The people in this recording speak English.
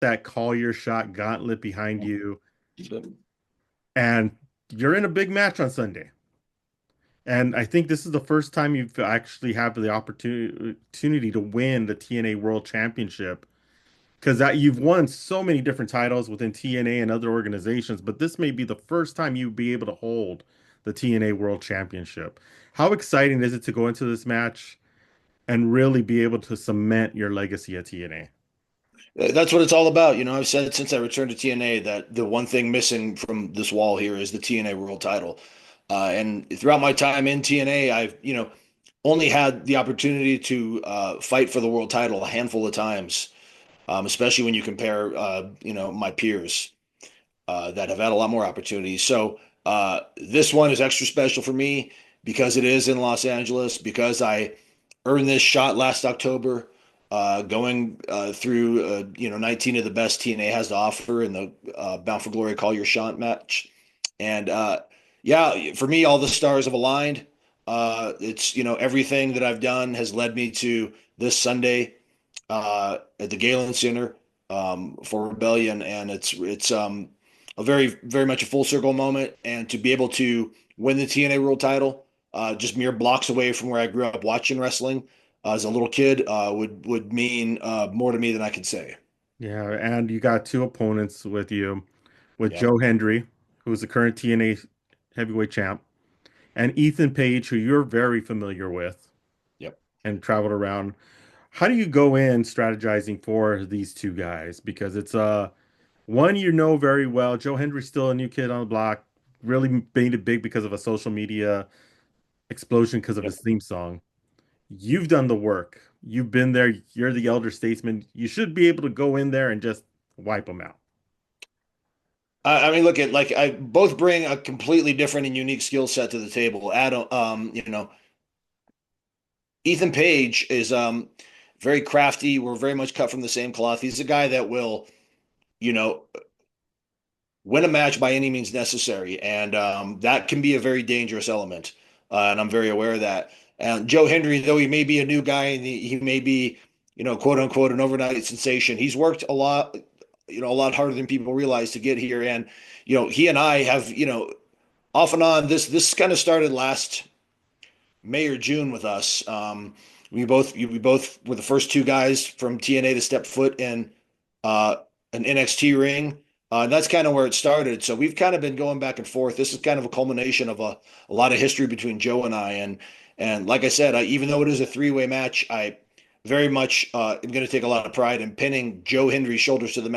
that call your shot gauntlet behind Mhm. you, and you're in a big match on Sunday. And I think this is the first time you've actually have the opportunity to win the TNA World Championship because that you've won so many different titles within TNA and other organizations, but this may be the first time you'd be able to hold the TNA World Championship. How exciting is it to go into this match and really be able to cement your legacy at TNA? That's what it's all about. I've said since I returned to TNA that the one thing missing from this wall here is the TNA World Title. And throughout my time in TNA, I've only had the opportunity to fight for the world title a handful of times, especially when you compare my peers that have had a lot more opportunities. So this one is extra special for me because it is in Los Angeles, because I earned this shot last October, going through 19 of the best TNA has to offer in the Bound for Glory Call Your Shot match. And yeah, for me, all the stars have aligned. It's everything that I've done has led me to this Sunday at the Galen Center for Rebellion, and it's a very much a full circle moment. And to be able to win the TNA World Title, just mere blocks away from where I grew up watching wrestling as a little kid, would mean more to me than I could say. Yeah, and you got two opponents with you, with Yep, Joe Hendry, who's the current TNA heavyweight champ, and Ethan Page, who you're very familiar with yep. and traveled around. How do you go in strategizing for these two guys? Because it's one you know very well. Joe Hendry's still a new kid on the block, really made it big because of a social media explosion because of Yep. his theme song. You've done the work. You've been there. You're the elder statesman. You should be able to go in there and just wipe them out. I mean, look at like I both bring a completely different and unique skill set to the table. Adam, Ethan Page is very crafty. We're very much cut from the same cloth. He's a guy that will, you know, win a match by any means necessary, and that can be a very dangerous element. And I'm very aware of that. And Joe Hendry, though he may be a new guy and he may be, quote unquote, an overnight sensation, he's worked a lot, a lot harder than people realize to get here. And he and I have, off and on. This kind of started last May or June with us. We both were the first two guys from TNA to step foot in uh, an NXT ring. And that's kind of where it started. So we've kind of been going back and forth. This is kind of a culmination of a lot of history between Joe and I. And like I said, even though it is a three-way match, I very much am going to take a lot of pride in pinning Joe Hendry's shoulders to the mat